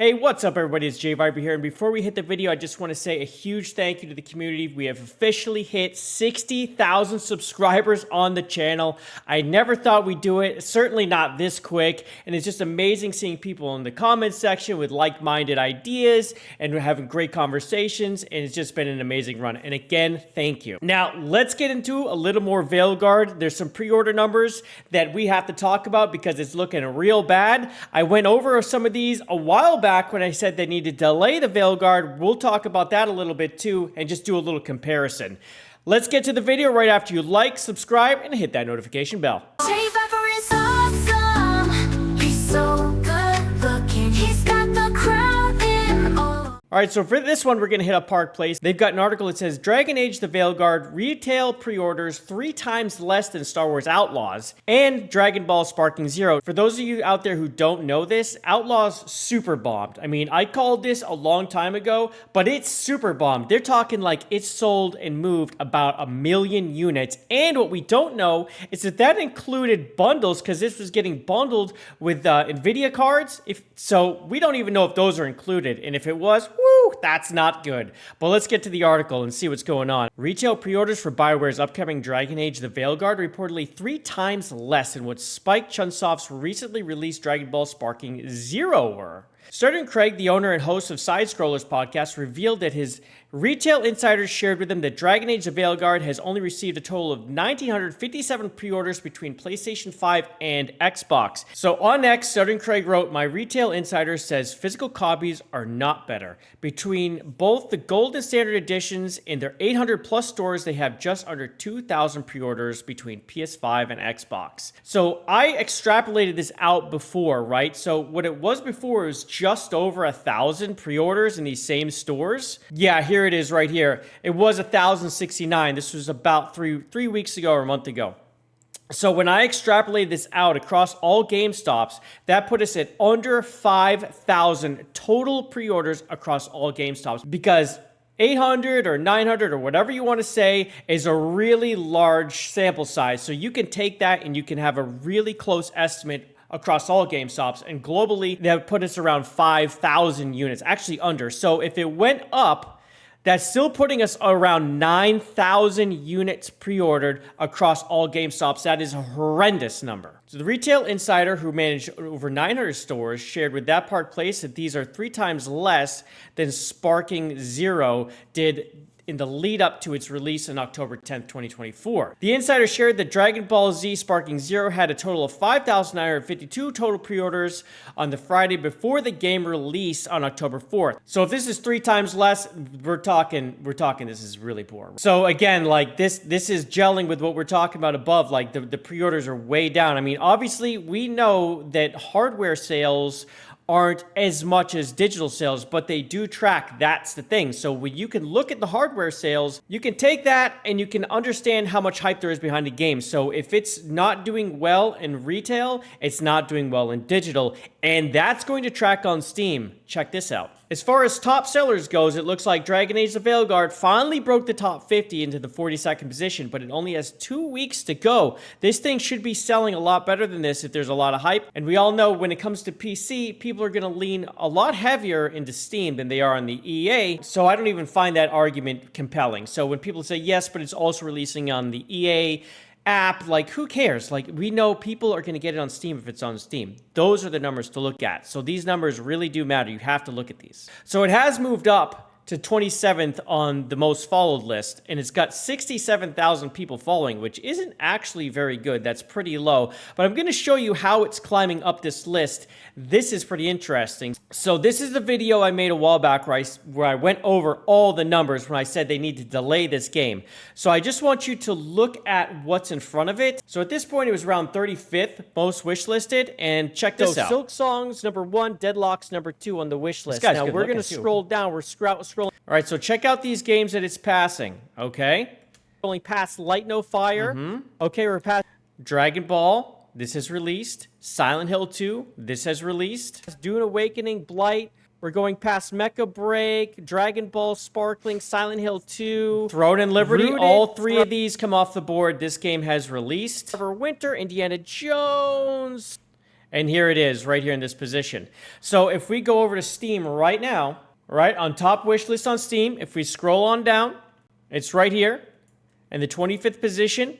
Hey, what's up everybody? It's JayViper here, and before we hit the video, I just want to say a huge thank you to the community. We have officially hit 60,000 subscribers on the channel. I never thought we'd do it, certainly not this quick, and it's just amazing seeing people in the comments section with like-minded ideas, and we're having great conversations, and it's just been an amazing run. And again, thank you. Now, let's get into a little more Veilguard. There's some pre-order numbers that we have to talk about because it's looking real bad. I went over some of these a while back when I said they need to delay the Veilguard. We'll talk about that a little bit too and just do a little comparison. Let's get to the video right after you like, subscribe, and hit that notification bell. JayViper is awesome. He's so good looking. He's got the crowd in all. Alright, so for this one, we're going to hit up Park Place. They've got an article that says, Dragon Age the Veilguard retail pre-orders 3 times less than Star Wars Outlaws, and Dragon Ball Sparking Zero. For those of you out there who don't know this, Outlaws super bombed. I mean, I called this a long time ago, but it's super bombed. They're talking like it's sold and moved about 1 million units, and what we don't know is that included bundles, because this was getting bundled with NVIDIA cards. So we don't even know if those are included, and if it was, woo, that's not good. But let's get to the article and see what's going on. Retail pre-orders for BioWare's upcoming Dragon Age the Veilguard reportedly 3 times less than what Spike Chunsoft's recently released Dragon Ball Sparking Zero were. Sterling Craig, the owner and host of Side Scrollers podcast, revealed that his retail insiders shared with him that Dragon Age the Veilguard has only received a total of 1,957 pre-orders between PlayStation 5 and Xbox. So on X, Sterling Craig wrote, "My retail insider says physical copies are not better. Between both the gold and standard editions in their 800 plus stores, they have just under 2,000 pre-orders between PS5 and Xbox." So I extrapolated this out before, right? So what it was before was just over 1,000 pre-orders in these same stores. Yeah, here it is right here. It was 1,069. This was about three weeks ago or a month ago. So when I extrapolated this out across all GameStops, that put us at under 5,000 total pre-orders across all GameStops, because 800 or 900 or whatever you want to say is a really large sample size. So you can take that and you can have a really close estimate across all GameStops, and globally that put us around 5,000 units, actually under. So if it went up, that's still putting us around 9,000 units pre-ordered across all GameStops. That is a horrendous number. So the retail insider, who managed over 900 stores, shared with that Park Place that these are 3 times less than Sparking Zero did in the lead up to its release on October 10th, 2024. The insider shared that Dragon Ball Z Sparking Zero had a total of 5,952 total pre-orders on the Friday before the game released on October 4th. So if this is 3 times less, we're talking this is really poor. So again, like this is gelling with what we're talking about above, like the pre-orders are way down. I mean, obviously we know that hardware sales aren't as much as digital sales, but they do track. That's the thing. So when you can look at the hardware sales, you can take that and you can understand how much hype there is behind the game. So if it's not doing well in retail, it's not doing well in digital, and that's going to track on Steam. Check this out. As far as top sellers goes, it looks like Dragon Age the Veilguard finally broke the top 50 into the 42nd position, but it only has 2 weeks to go. This thing should be selling a lot better than this if there's a lot of hype. And we all know when it comes to PC, people are going to lean a lot heavier into Steam than they are on the EA. So I don't even find that argument compelling. So when people say, yes, but it's also releasing on the EA app, like who cares? Like we know people are going to get it on Steam if it's on Steam. Those are the numbers to look at. So these numbers really do matter. You have to look at these. So it has moved up to 27th on the most followed list, and it's got 67,000 people following, which isn't actually very good. That's pretty low, but I'm going to show you how it's climbing up this list. This is pretty interesting. So this is the video I made a while back where I went over all the numbers when I said they need to delay this game. So I just want you to look at what's in front of it. So at this point, it was around 35th most wishlisted, and check this out. Silk Songs #1, Deadlocks #2 on the wish list. Now we're going to scroll down. We're scrolling. All right, so check out these games that it's passing, okay? Only passed Light No Fire. Okay, we're past Dragon Ball. This has released. Silent Hill 2. This has released. Dune Awakening, Blight. We're going past Mecha Break, Dragon Ball Sparkling, Silent Hill 2, Throne and Liberty. Rooted. All 3 of these come off the board. This game has released. Winter, Indiana Jones. And here it is, right here in this position. So if we go over to Steam right now, right, on top wish list on Steam, if we scroll on down, it's right here in the 25th position.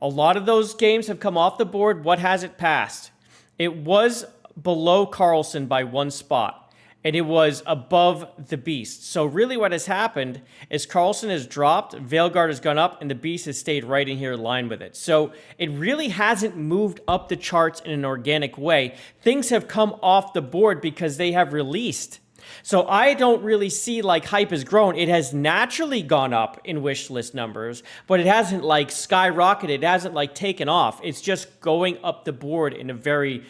A lot of those games have come off the board. What has it passed? It was below Carlson by 1 spot, and it was above the Beast. So really what has happened is Carlson has dropped, Veilguard has gone up, and the Beast has stayed right in here in line with it. So it really hasn't moved up the charts in an organic way. Things have come off the board because they have released. So I don't really see like hype has grown. It has naturally gone up in wish list numbers, but it hasn't like skyrocketed. It hasn't like taken off. It's just going up the board in a very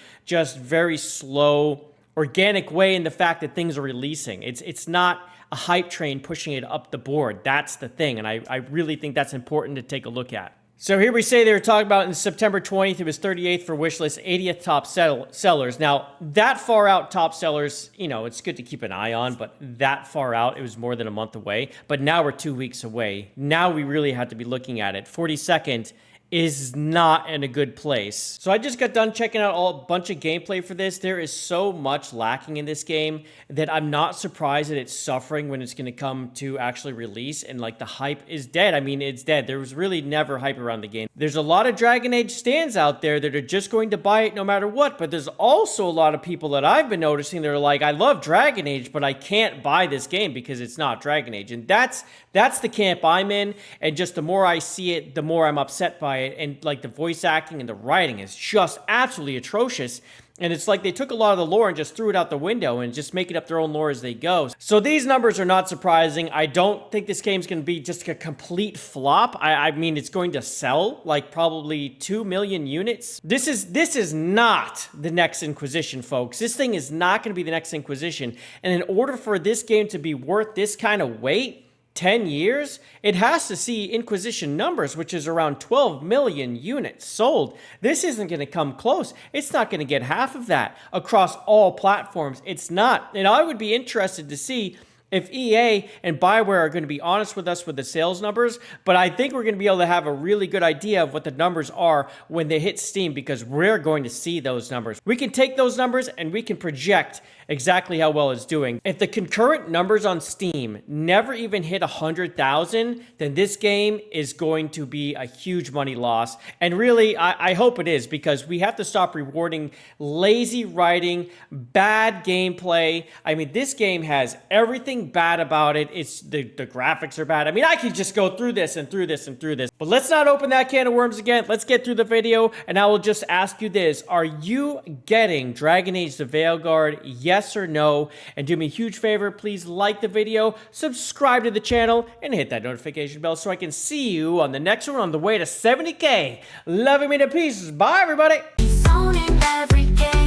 slow, organic way in the fact that things are releasing. It's not a hype train pushing it up the board. That's the thing, and I really think that's important to take a look at. So here we say they were talking about in September 20th, it was 38th for wishlist, 80th top sellers. Now, that far out top sellers, you know, it's good to keep an eye on, but that far out, it was more than a month away. But now we're 2 weeks away. Now we really have to be looking at it. 42nd is not in a good place. So I just got done checking out a bunch of gameplay for this. There is so much lacking in this game that I'm not surprised that it's suffering when it's going to come to actually release, and like the hype is dead. I mean, it's dead. There was really never hype around the game. There's a lot of Dragon Age stands out there that are just going to buy it no matter what, but there's also a lot of people that I've been noticing that are like, I love Dragon Age, but I can't buy this game because it's not Dragon Age. And that's the camp I'm in, and just the more I see it, the more I'm upset by it. And like the voice acting and the writing is just absolutely atrocious. And it's like they took a lot of the lore and just threw it out the window and just making up their own lore as they go. So these numbers are not surprising. I don't think this game's going to be just a complete flop. I mean, it's going to sell like probably 2 million units. This is not the next Inquisition, folks. This thing is not going to be the next Inquisition. And in order for this game to be worth this kind of weight, 10 years, it has to see Inquisition numbers, which is around 12 million units sold. This isn't going to come close. It's not going to get half of that across all platforms. It's not. And I would be interested to see if EA and BioWare are going to be honest with us with the sales numbers, but I think we're going to be able to have a really good idea of what the numbers are when they hit Steam, because we're going to see those numbers. We can take those numbers and we can project exactly how well it's doing. If the concurrent numbers on Steam never even hit 100,000, then this game is going to be a huge money loss. And really, I hope it is, because we have to stop rewarding lazy writing, bad gameplay. I mean, this game has everything bad about it. It's the graphics are bad. I mean, I could just go through this and through this and through this, but let's not open that can of worms again. Let's get through the video, and I will just ask you this. Are you getting Dragon Age the Veilguard? Yes or no? And do me a huge favor, please like the video, subscribe to the channel, and hit that notification bell so I can see you on the next one on the way to 70K. Loving me to pieces. Bye, everybody. He's owning every game.